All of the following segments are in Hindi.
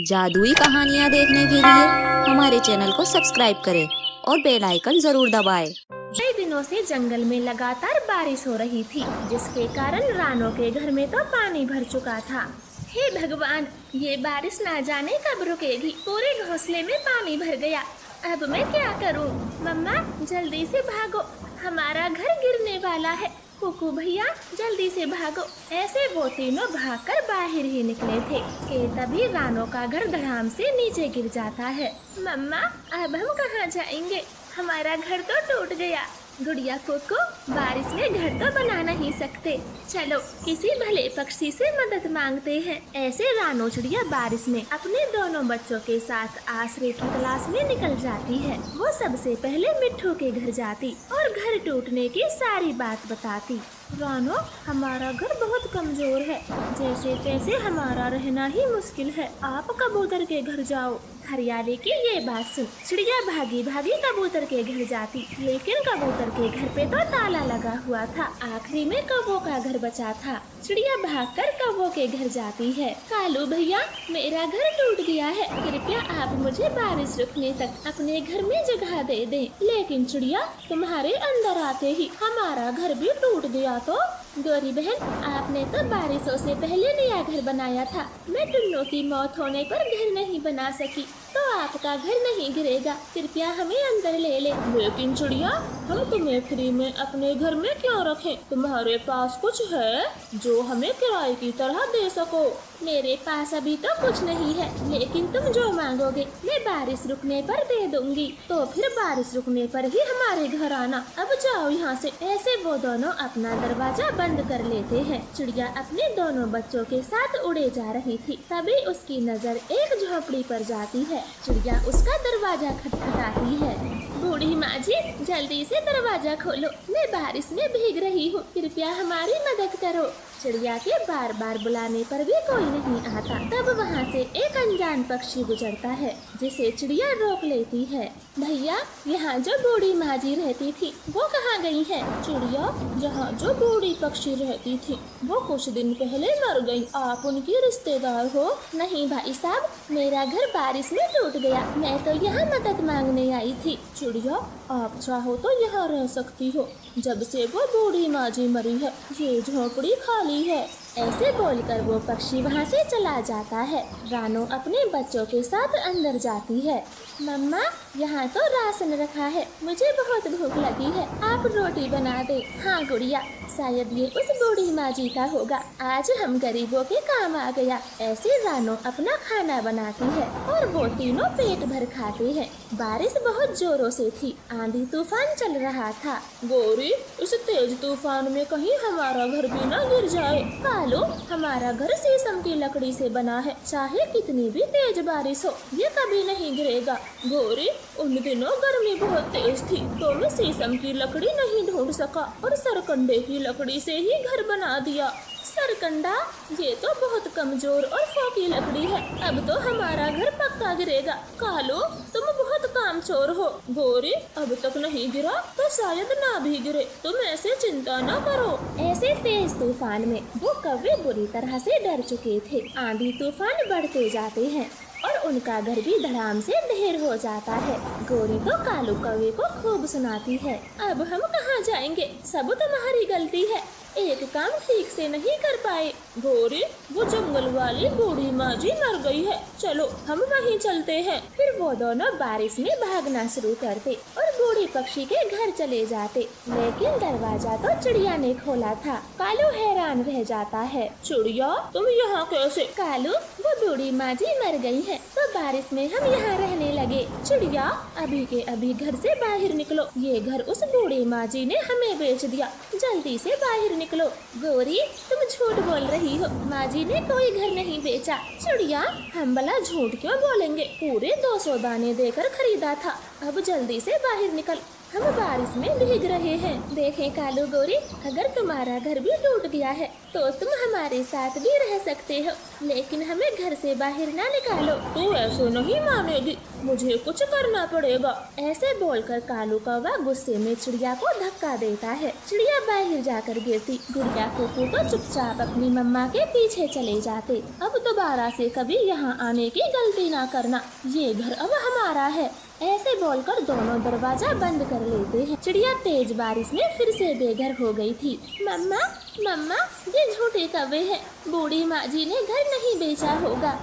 जादुई कहानियाँ देखने के लिए हमारे चैनल को सब्सक्राइब करें और बेल आइकन जरूर दबाएं। कई दिनों से जंगल में लगातार बारिश हो रही थी, जिसके कारण रानो के घर में तो पानी भर चुका था। हे भगवान, ये बारिश ना जाने कब रुकेगी। पूरे घोंसले में पानी भर गया। अब मैं क्या करूं? मम्मा, जल्दी से भागो, हमारा घर गिरने वाला है। कुकू भैया, जल्दी से भागो। ऐसे वो तीनों भागकर बाहर ही निकले थे कि तभी रानो का घर धड़ाम से नीचे गिर जाता है। मम्मा, अब हम कहाँ जाएंगे? हमारा घर तो टूट गया। गुड़िया कोको, बारिश में घर तो बना नहीं सकते। चलो किसी भले पक्षी से मदद मांगते हैं। ऐसे रानो चिड़िया बारिश में अपने दोनों बच्चों के साथ आश्रय की तलाश में निकल जाती है। वो सबसे पहले मिट्ठू के घर जाती और घर टूटने की सारी बात बताती। रानो, हमारा घर बहुत कमजोर है, जैसे तैसे हमारा रहना ही मुश्किल है। आप कबूतर के घर जाओ। हरियाली की ये बात सुन चिड़िया भागी भागी कबूतर के घर जाती, लेकिन कबूतर के घर पे तो ताला लगा हुआ था। आखिरी में कौवों का घर बचा था। चिड़िया भागकर कौवों के घर जाती है। कालू भैया, मेरा घर टूट गया है, कृपया आप मुझे बारिश रुकने तक अपने घर में जगह दे दें। लेकिन चिड़िया, तुम्हारे अंदर आते ही हमारा घर भी टूट गया तो? गौरी बहन, आपने तो बारिशों से पहले नया घर बनाया था। मैं टुन्नों की मौत होने पर घर नहीं बना सकी, तो आपका घर नहीं गिरेगा। कृपया हमें अंदर ले ले। लेकिन चिड़िया, हम तुम्हें फ्री में अपने घर में क्यों रखें? तुम्हारे पास कुछ है जो हमें किराए की तरह दे सको? मेरे पास अभी तो कुछ नहीं है, लेकिन तुम जो मांगोगे मैं बारिश रुकने पर दे दूंगी। तो फिर बारिश रुकने पर ही हमारे घर आना। अब जाओ यहाँ से। ऐसे वो दोनों अपना दरवाजा बंद कर लेते हैं। चिड़िया अपने दोनों बच्चों के साथ उड़े जा रही थी, तभी उसकी नजर एक झोपड़ी पर जाती है। चिड़िया उसका दरवाजा खटखटाती है। बूढ़ी माँ जी, जल्दी से दरवाजा खोलो, मैं बारिश में भीग रही हूँ, कृपया हमारी मदद करो। चिड़िया के बार बार बुलाने पर भी कोई नहीं आता। तब वहाँ से एक अनजान पक्षी गुजरता है, जिसे चिड़िया रोक लेती है। भैया, यहाँ जो बूढ़ी माँ जी रहती थी वो कहाँ गई है? चिड़िया, जहाँ जो बूढ़ी पक्षी रहती थी वो कुछ दिन पहले मर गई। आप उनकी रिश्तेदार हो? नहीं भाई साहब, मेरा घर बारिश में टूट गया, मैं तो यहाँ मदद मांगने आई थी। चिड़िया, आप चाहो तो यहाँ रह सकती हो, जब से वो बूढ़ी माँ जी मरी है ये झोपड़ी खाली है। ऐसे बोलकर वो पक्षी वहाँ से चला जाता है। रानो अपने बच्चों के साथ अंदर जाती है। मम्मा, यहाँ तो राशन रखा है, मुझे बहुत भूख लगी है, आप रोटी बना दे। हाँ गुड़िया, शायद ये उस बूढ़ी माँ जी का होगा, आज हम गरीबों के काम आ गया। ऐसे रानो अपना खाना बनाती है और वो तीनों पेट भर खाते हैं। बारिश बहुत जोरों से थी, आंधी तूफान चल रहा था। गौरी, इस तेज तूफान में कहीं हमारा घर भी न गिर जाए। कालू, हमारा घर शीशम की लकड़ी से बना है, चाहे कितनी भी तेज बारिश हो ये कभी नहीं गिरेगा। गौरी, उन दिनों गर्मी बहुत तेज थी तो मैं शीशम की लकड़ी नहीं ढूंढ सका और सरकंडे की लकड़ी से ही घर बना दिया। सरकंडा, ये तो बहुत कमजोर और फोकी लकड़ी है, अब तो हमारा घर पक्का गिरेगा। कालू, तुम बहुत कामचोर हो। गौरी, अब तक नहीं गिरा तो शायद ना भी गिरे, तुम ऐसे चिंता न करो। ऐसे तेज तूफान में वो कौवे बुरी तरह से डर चुके थे। आंधी तूफान बढ़ते जाते हैं और उनका घर भी धड़ाम से ढेर हो जाता है। गौरी तो कालू कौवे को खूब सुनाती है। अब हम कहाँ जाएंगे? सब तुम्हारी गलती है, एक काम ठीक से नहीं कर पाए। गौरी, वो जंगल वाली बूढ़ी माँ जी मर गई है, चलो हम वहीं चलते हैं। फिर वो दोनों बारिश में भागना शुरू करते और बूढ़ी पक्षी के घर चले जाते, लेकिन दरवाजा तो चिड़िया ने खोला था। कालू हैरान रह जाता है। चिड़िया, तुम यहाँ कैसे? कालू, वो बूढ़ी माँ जी मर गई है तो बारिश में हम यहाँ रहने लगे। चिड़िया, अभी के अभी घर से बाहर निकलो, ये घर उस बूढ़ी माँ जी ने हमें बेच दिया, जल्दी से बाहर निकलो। गौरी, तुम झूठ बोल रही हो, माँ जी ने कोई घर नहीं बेचा। चिड़िया, हम भला झूठ क्यों बोलेंगे, पूरे 200 दाने देकर खरीदा था, अब जल्दी से बाहर निकल। हम बारिश में भीग रहे हैं। देखें कालू गोरी, अगर तुम्हारा घर भी टूट गया है तो तुम हमारे साथ भी रह सकते हो, लेकिन हमें घर से बाहर ना निकालो। तू ऐसे नहीं मानेगी, मुझे कुछ करना पड़ेगा। ऐसे बोलकर कालू कौवा गुस्से में चिड़िया को धक्का देता है। चिड़िया बाहर जाकर गिरती। गुड़िया कुकू तो चुपचाप अपनी मम्मा के पीछे चले जाते। अब दोबारा से कभी यहाँ आने की गलती ना करना, ये घर अब हमारा है। ऐसे बोलकर दोनों दरवाजा बंद कर लेते हैं। चिड़िया तेज बारिश में फिर से बेघर हो गई थी। मम्मा मम्मा, ये झूठे कौवे हैं। बूढ़ी माँ जी ने घर नहीं बेचा होगा।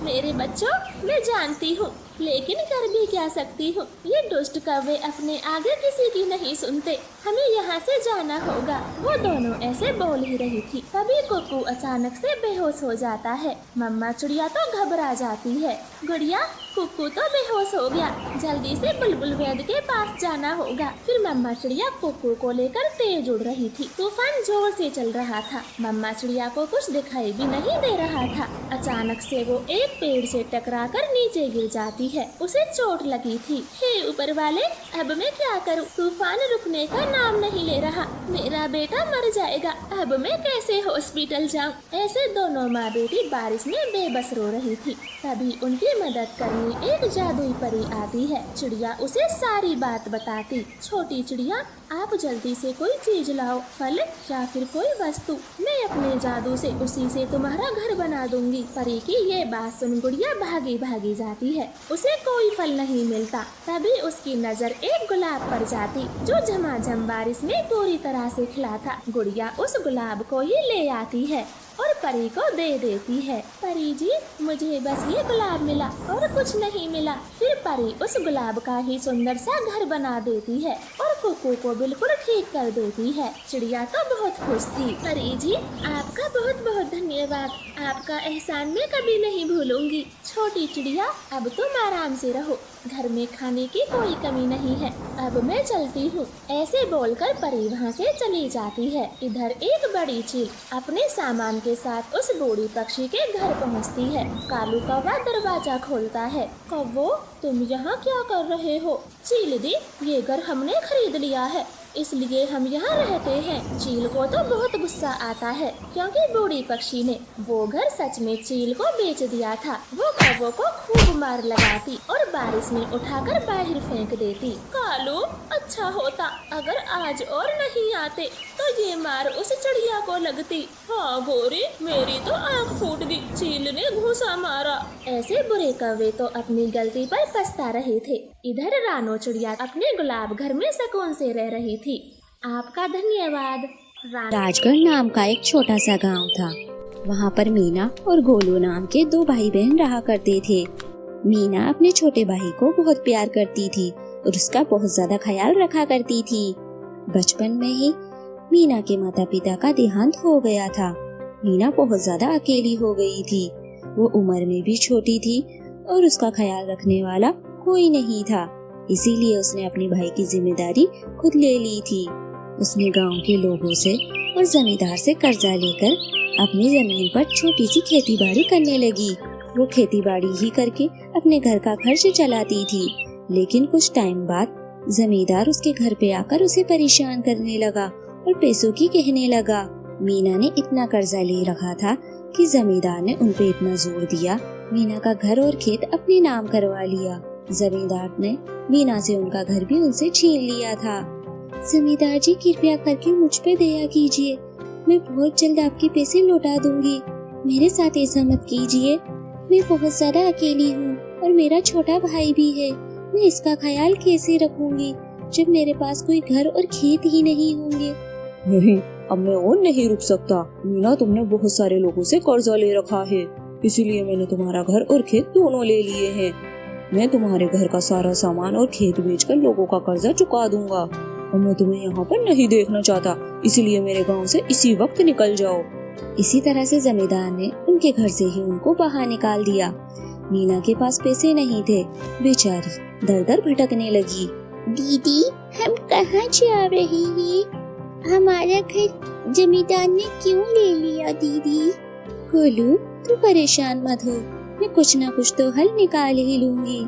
मेरे बच्चों, मैं जानती हूँ, लेकिन कर भी क्या सकती हूँ। ये दुष्ट कौवे अपने आगे किसी की नहीं सुनते। हमें यहाँ से जाना होगा। वो दोनों ऐसे बोल ही रही थी, तभी कुकू अचानक से बेहोश हो जाता है। मम्मा चिड़िया तो घबरा जाती है। गुड़िया, कुकू तो बेहोश हो गया, जल्दी से बुलबुल वैद के पास जाना होगा। फिर मम्मा चिड़िया कुकू को लेकर तेज उड़ रही थी। तूफान जोर से चल रहा था। मम्मा चिड़िया को कुछ दिखाई भी नहीं दे रहा था। अचानक से वो एक पेड़ से टकराकर नीचे गिर जाती है। उसे चोट लगी थी। हे ऊपर वाले, अब मैं क्या करूं? तूफान रुकने का नाम नहीं ले रहा। मेरा बेटा मर जाएगा। अब मैं कैसे हॉस्पिटल जाऊं? ऐसे दोनों माँ बेटी बारिश में बेबस रो रही थी। तभी उनकी मदद करने एक जादुई परी आती है। चिड़िया उसे सारी बात बताती। छोटी चिड़िया, आप जल्दी से कोई चीज लाओ, फल या फिर कोई वस्तु। मैं अपने जादू से उसी से तुम्हारा घर बना दूंगी। परी की ये बात सुन गुड़िया भागी भागी जाती है। उसे कोई फल नहीं मिलता। तभी उसकी नजर एक गुलाब पर जाती, जो झमाझम बारिश में पूरी तरह से खिला था। गुड़िया उस गुलाब को ही ले आती है और परी को दे देती है। परी जी, मुझे बस ये गुलाब मिला और कुछ नहीं मिला। फिर परी उस गुलाब का ही सुंदर सा घर बना देती है और कुकू को बिल्कुल ठीक कर देती है। चिड़िया तो बहुत खुश थी। परी जी, आपका बहुत बहुत धन्यवाद। आपका एहसान मैं कभी नहीं भूलूंगी। छोटी चिड़िया, अब तुम आराम से रहो। घर में खाने की कोई कमी नहीं है। अब मैं चलती हूँ। ऐसे बोलकर परी वहाँ से चली जाती है। इधर एक बड़ी चील अपने सामान के साथ उस बूढ़ी पक्षी के घर पहुँचती है। कालू कौवा दरवाजा खोलता है। कौवो, तुम यहाँ क्या कर रहे हो? चील दी, ये घर हमने खरीद लिया है, इसलिए हम यहाँ रहते हैं। चील को तो बहुत गुस्सा आता है, क्योंकि बूढ़ी पक्षी ने वो घर सच में चील को बेच दिया था। वो कौवों को खूब मार लगाती और बारिश में उठाकर बाहर फेंक देती। कालू, अच्छा होता अगर आज और नहीं आते तो ये मार उस चिड़िया को लगती। हाँ गोरी, मेरी तो आँख फूट गई, चील ने घूंसा मारा। ऐसे बुरे कौवे तो अपनी गलती पर पछता रहे थे। इधर रानो चिड़िया अपने गुलाब घर में सुकून से रह रही थी। आपका धन्यवाद। राजगढ़ नाम का एक छोटा सा गांव था। वहाँ पर मीना और गोलू नाम के दो भाई बहन रहा करते थे। मीना अपने छोटे भाई को बहुत प्यार करती थी और उसका बहुत ज्यादा ख्याल रखा करती थी। बचपन में ही मीना के माता पिता का देहांत हो गया था। मीना बहुत ज्यादा अकेली हो गई थी। वो उम्र में भी छोटी थी और उसका ख्याल रखने वाला कोई नहीं था। इसीलिए उसने अपने भाई की जिम्मेदारी खुद ले ली थी। उसने गांव के लोगों से और जमींदार से कर्जा लेकर अपनी जमीन पर छोटी सी खेती बाड़ी करने लगी। वो खेती बाड़ी ही करके अपने घर का खर्च चलाती थी। लेकिन कुछ टाइम बाद जमींदार उसके घर पे आकर उसे परेशान करने लगा और पैसों की कहने लगा। मीना ने इतना कर्जा ले रखा था कि जमींदार ने उन पे इतना जोर दिया, मीना का घर और खेत अपने नाम करवा लिया। जमींदार ने मीना से उनका घर भी उनसे छीन लिया था। जमींदार जी, कृपया करके मुझ पे दया कीजिए, मैं बहुत जल्द आपके पैसे लौटा दूंगी। मेरे साथ ऐसा मत कीजिए, मैं बहुत ज्यादा अकेली हूँ और मेरा छोटा भाई भी है। मैं इसका ख्याल कैसे रखूंगी जब मेरे पास कोई घर और खेत ही नहीं होंगे। नहीं, अब मैं और नहीं रुक सकता। मीना, तुमने बहुत सारे लोगों से कर्जा ले रखा है, इसीलिए मैंने तुम्हारा घर और खेत दोनों ले लिए हैं। मैं तुम्हारे घर का सारा सामान और खेत बेचकर लोगों का कर्जा चुका दूंगा और मैं तुम्हें यहाँ पर नहीं देखना चाहता, इसलिए मेरे गांव से इसी वक्त निकल जाओ। इसी तरह से जमींदार ने उनके घर से ही उनको बाहर निकाल दिया। मीना के पास पैसे नहीं थे, बेचारी दर दर भटकने लगी। दीदी, हम कहाँ जा रहे हैं? हमारा घर जमींदार ने क्यों ले लिया दीदी? गोलू, तू परेशान मत हो, मैं कुछ ना कुछ तो हल निकाल ही लूंगी।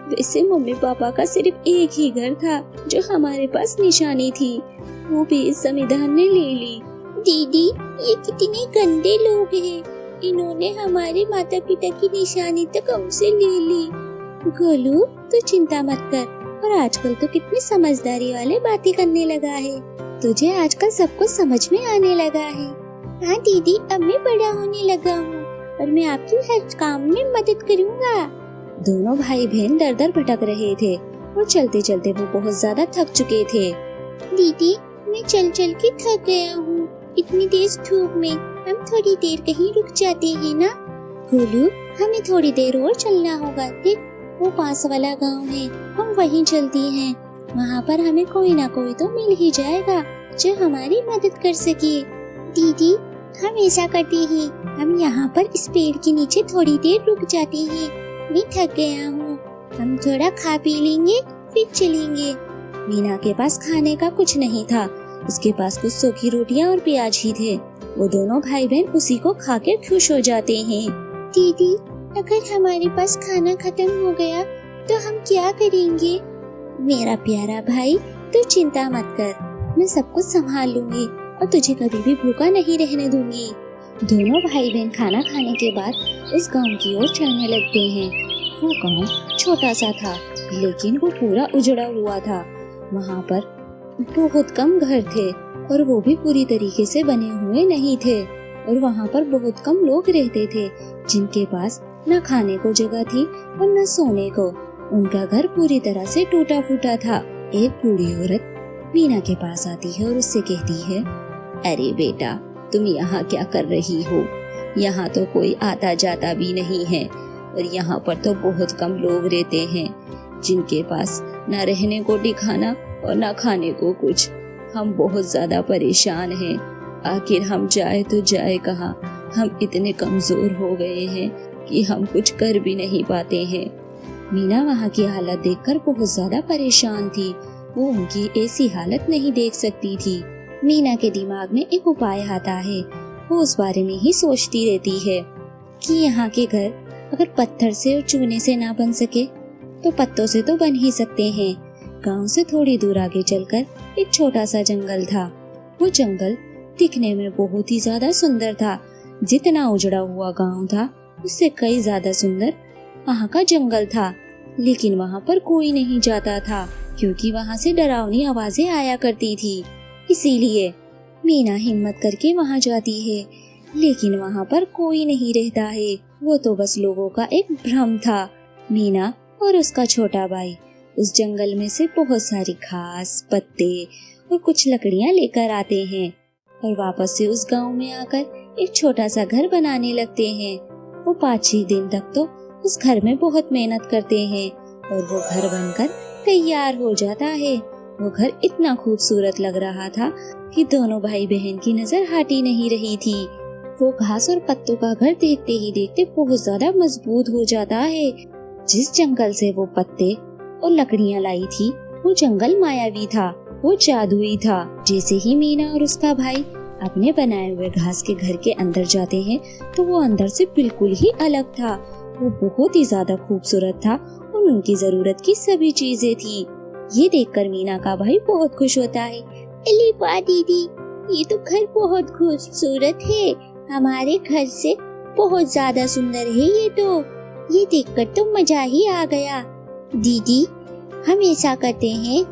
वैसे मम्मी पापा का सिर्फ एक ही घर था जो हमारे पास निशानी थी, वो भी इस जमींदार ने ले ली। दीदी, ये कितने गंदे लोग हैं, इन्होंने हमारे माता पिता की निशानी तक हमसे ले ली। गोलू, तू चिंता मत कर, और आजकल तो कितनी समझदारी वाले बातें करने लगा है। तुझे आजकल सब कुछ समझ में आने लगा है। हाँ दीदी, अब मैं बड़ा होने लगा हूँ और मैं आपकी हर काम में मदद करूँगा। दोनों भाई बहन दर दर भटक रहे थे और चलते चलते वो बहुत ज्यादा थक चुके थे। दीदी, मैं चल चल के थक गया हूँ, इतनी तेज धूप में हम थोड़ी देर कहीं रुक जाते हैं ना। गोलू, हमें थोड़ी देर और चलना होगा। देख, वो पास वाला गांव है, हम वहीं चलते हैं। वहाँ पर हमें कोई ना कोई तो मिल ही जाएगा जो हमारी मदद कर सके। दीदी, हम ऐसा करते हैं, हम यहाँ पर इस पेड़ के नीचे थोड़ी देर रुक जाते हैं। मैं थक गया हूँ, हम थोड़ा खा पी लेंगे फिर चलेंगे। मीना के पास खाने का कुछ नहीं था, उसके पास कुछ सूखी रोटियां और प्याज ही थे। वो दोनों भाई बहन उसी को खाकर खुश हो जाते हैं। दीदी, अगर हमारे पास खाना खत्म हो गया तो हम क्या करेंगे? मेरा प्यारा भाई, तू चिंता मत कर, मैं सब कुछ संभाल लूंगी और तुझे कभी भी भूखा नहीं रहने दूंगी। दोनों भाई बहन खाना खाने के बाद उस गांव की ओर चलने लगते हैं। वो गांव छोटा सा था, लेकिन वो पूरा उजड़ा हुआ था। वहाँ पर बहुत कम घर थे और वो भी पूरी तरीके से बने हुए नहीं थे। और वहाँ पर बहुत कम लोग रहते थे जिनके पास न खाने को जगह थी और न सोने को। उनका घर पूरी तरह से टूटा फूटा था। एक बूढ़ी औरत मीना के पास आती है और उससे कहती है, अरे बेटा, तुम यहाँ क्या कर रही हो? यहाँ तो कोई आता जाता भी नहीं है और यहाँ पर तो बहुत कम लोग रहते हैं जिनके पास न रहने को ठिकाना और न खाने को कुछ। हम बहुत ज्यादा परेशान हैं। आखिर हम जाए तो जाए कहाँ? हम इतने कमजोर हो गए हैं कि हम कुछ कर भी नहीं पाते हैं। मीना वहाँ की हालत देखकर बहुत ज्यादा परेशान थी। वो उनकी ऐसी हालत नहीं देख सकती थी। मीना के दिमाग में एक उपाय आता है। वो उस बारे में ही सोचती रहती है कि यहाँ के घर अगर पत्थर से और चूने से ना बन सके तो पत्तों से तो बन ही सकते हैं। गांव से थोड़ी दूर आगे चलकर एक छोटा सा जंगल था। वो जंगल दिखने में बहुत ही ज्यादा सुंदर था। जितना उजड़ा हुआ गांव था उससे कई ज्यादा सुंदर वहाँ का जंगल था। लेकिन वहाँ पर कोई नहीं जाता था क्योंकि वहाँ से डरावनी आवाजें आया करती थी। इसीलिए मीना हिम्मत करके वहाँ जाती है, लेकिन वहाँ पर कोई नहीं रहता है। वो तो बस लोगों का एक भ्रम था। मीना और उसका छोटा भाई उस जंगल में से बहुत सारी घास, पत्ते और कुछ लकड़ियाँ लेकर आते हैं और वापस से उस गांव में आकर एक छोटा सा घर बनाने लगते हैं। वो 5-6 दिन तक तो उस घर में बहुत मेहनत करते हैं और वो घर बनकर तैयार हो जाता है। वो घर इतना खूबसूरत लग रहा था कि दोनों भाई बहन की नजर हटी नहीं रही थी। वो घास और पत्तों का घर देखते ही देखते बहुत ज्यादा मजबूत हो जाता है। जिस जंगल से वो पत्ते और लकड़ियाँ लाई थी वो जंगल मायावी था, वो जादुई था। जैसे ही मीना और उसका भाई अपने बनाए हुए घास के घर के अंदर जाते हैं तो वो अंदर से बिल्कुल ही अलग था। वो बहुत ही ज्यादा खूबसूरत था और उनकी जरूरत की सभी चीजें थी। ये देखकर मीना का भाई बहुत खुश होता है। अरे वाह दीदी, ये तो घर बहुत खूबसूरत है, हमारे घर से बहुत ज्यादा सुंदर है ये देखकर तो मजा ही आ गया। दीदी, हम ऐसा करते हैं,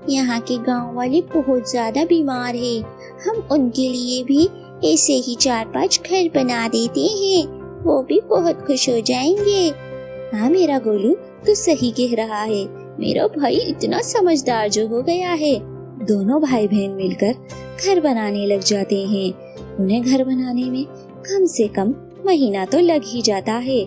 यहाँ के गांव वाले बहुत ज्यादा बीमार हैं, हम उनके लिए भी ऐसे ही 4-5 घर बना देते हैं, वो भी बहुत खुश हो जाएंगे। हाँ मेरा गोलू, तू सही कह रहा है। मेरा भाई इतना समझदार जो हो गया है। दोनों भाई बहन मिलकर घर बनाने लग जाते हैं। उन्हें घर बनाने में कम से कम महीना तो लग ही जाता है,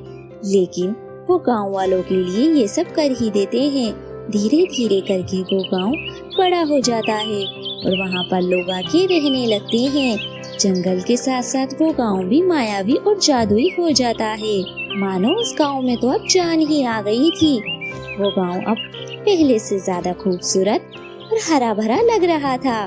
लेकिन वो गांव वालों के लिए ये सब कर ही देते हैं। धीरे धीरे करके वो गांव बड़ा हो जाता है और वहाँ पर लोग आके रहने लगते हैं। जंगल के साथ साथ वो गांव भी मायावी और जादुई हो जाता है। मानो उस गांव में तो अब जान ही आ गई थी। वो गांव अब पहले से ज्यादा खूबसूरत और हरा भरा लग रहा था।